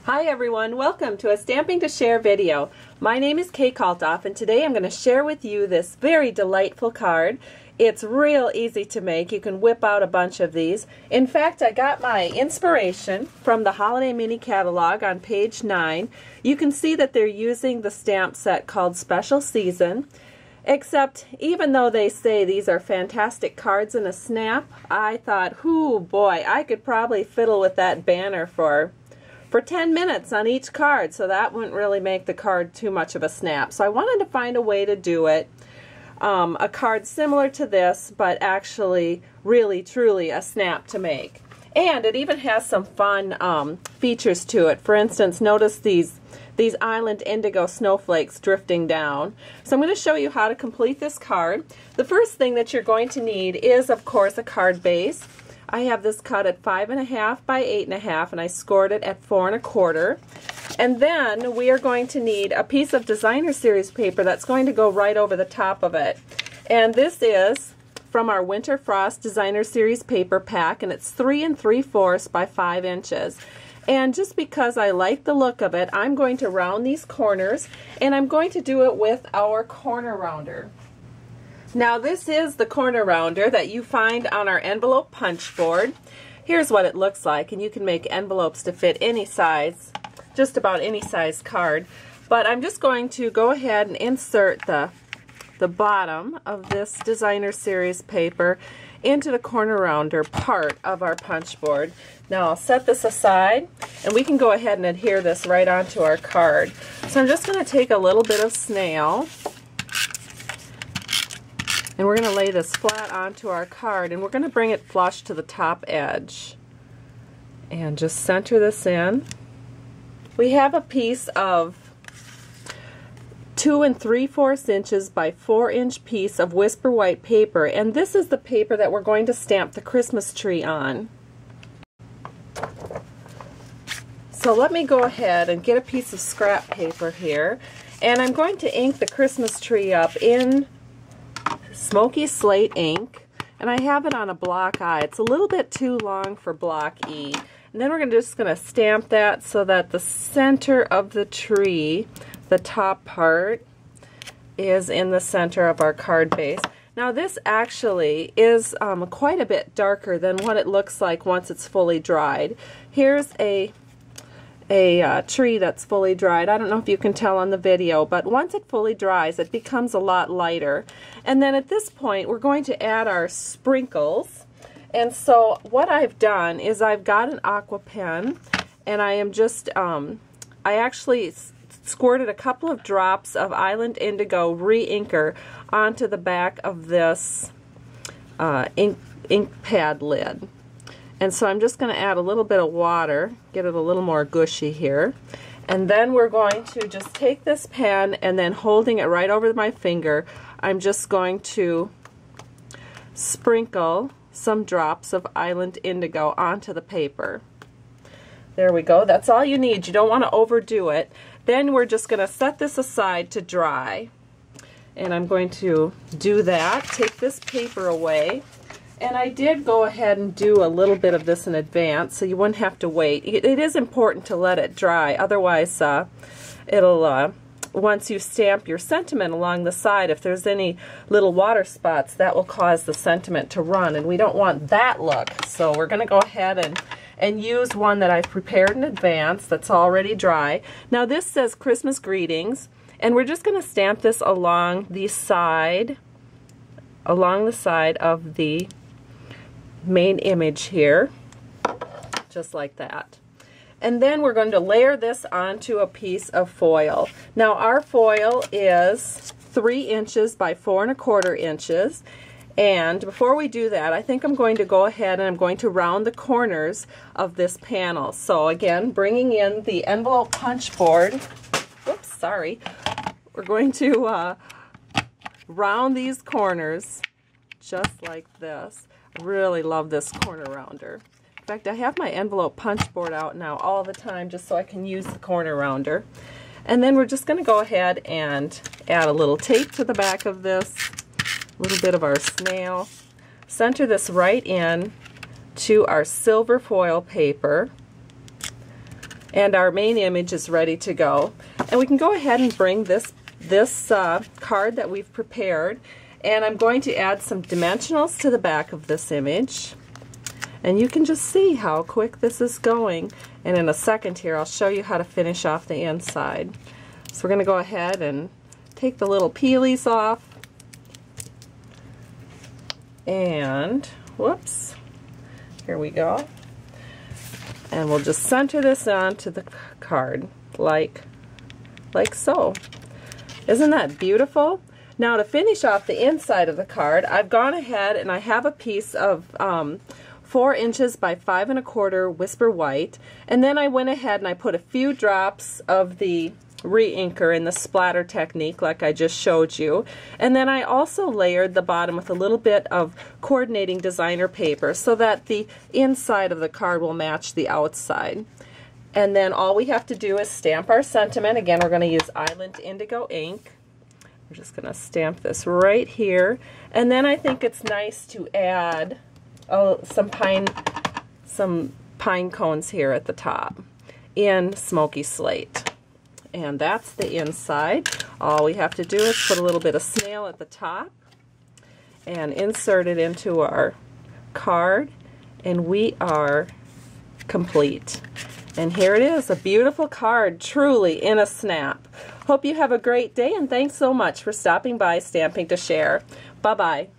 Hi everyone, welcome to a Stamping to Share video. My name is Kalthoff and today I'm going to share with you this very delightful card. It's real easy to make. You can whip out a bunch of these. In fact, I got my inspiration from the Holiday Mini Catalog on page 9. You can see that they're using the stamp set called Special Season. Except, even though they say these are fantastic cards in a snap, I thought, whoo boy, I could probably fiddle with that banner for 10 minutes on each card, so that wouldn't really make the card too much of a snap. So I wanted to find a way to do it, a card similar to this, but actually really truly a snap to make. And it even has some fun features to it. For instance, notice these Island Indigo snowflakes drifting down. So I'm going to show you how to complete this card. The first thing that you're going to need is, of course, a card base. I have this cut at 5.5 by 8.5 and I scored it at 4 1/4. And then we are going to need a piece of designer series paper that's going to go right over the top of it. And this is from our Winter Frost designer series paper pack, and it's 3 3/4 by 5 inches. And just because I like the look of it, I'm going to round these corners, and I'm going to do it with our corner rounder. Now this is the corner rounder that you find on our envelope punch board. Here's what it looks like, and you can make envelopes to fit any size, just about any size card. But I'm just going to go ahead and insert the bottom of this designer series paper into the corner rounder part of our punch board. Now I'll set this aside, and we can go ahead and adhere this right onto our card. So I'm just going to take a little bit of snail, and we're going to lay this flat onto our card, and we're going to bring it flush to the top edge. And just center this in. We have a piece of 2 3/4 inches by 4 inch piece of Whisper White paper, and this is the paper that we're going to stamp the Christmas tree on. So let me go ahead and get a piece of scrap paper here, and I'm going to ink the Christmas tree up in Smoky Slate ink, and I have it on a block I. It's a little bit too long for block E. And then we're just going to stamp that so that the center of the tree, the top part, is in the center of our card base. Now this actually is quite a bit darker than what it looks like once it's fully dried. Here's a tree that's fully dried. I don't know if you can tell on the video, but once it fully dries, it becomes a lot lighter. And then at this point, we're going to add our sprinkles. And so what I've done is I've got an aqua pen, and I am just, I actually squirted a couple of drops of Island Indigo re-inker onto the back of this ink pad lid. And so I'm just going to add a little bit of water, get it a little more gushy here. And then we're going to just take this pen, and then holding it right over my finger, I'm just going to sprinkle some drops of Island Indigo onto the paper. There we go. That's all you need. You don't want to overdo it. Then we're just going to set this aside to dry. And I'm going to do that. Take this paper away. And I did go ahead and do a little bit of this in advance, so you wouldn't have to wait. It is important to let it dry, otherwise it'll, once you stamp your sentiment along the side, if there's any little water spots, that will cause the sentiment to run, and we don't want that look. So we're going to go ahead and use one that I've prepared in advance that's already dry. Now this says Christmas Greetings, and we're just going to stamp this along the side of the main image here, just like that. And then we're going to layer this onto a piece of foil. Now our foil is 3 inches by 4 1/4 inches, and before we do that, I think I'm going to go ahead and I'm going to round the corners of this panel. So again, bringing in the envelope punch board, whoops, sorry, we're going to round these corners just like this. Really love this corner rounder. In fact, I have my envelope punch board out now all the time just so I can use the corner rounder. And then we're just going to go ahead and add a little tape to the back of this, a little bit of our snail. Center this right in to our silver foil paper. And our main image is ready to go. And we can go ahead and bring this card that we've prepared, and I'm going to add some dimensionals to the back of this image. And you can just see how quick this is going. And in a second here, I'll show you how to finish off the inside. So we're going to go ahead and take the little peelies off. And, whoops, here we go. And we'll just center this onto the card, like so. Isn't that beautiful? Now to finish off the inside of the card, I've gone ahead and I have a piece of 4 inches by 5 1/4 Whisper White, and then I went ahead and I put a few drops of the re-inker in the splatter technique like I just showed you, and then I also layered the bottom with a little bit of coordinating designer paper so that the inside of the card will match the outside. And then all we have to do is stamp our sentiment. Again, we're going to use Island Indigo ink. We're just going to stamp this right here, and then I think it's nice to add some pine cones here at the top in smoky slate. And that's the inside. All we have to do is put a little bit of snail at the top and insert it into our card, and we are complete. And here it is, a beautiful card, truly in a snap. Hope you have a great day, and thanks so much for stopping by Stamping to Share. Bye-bye.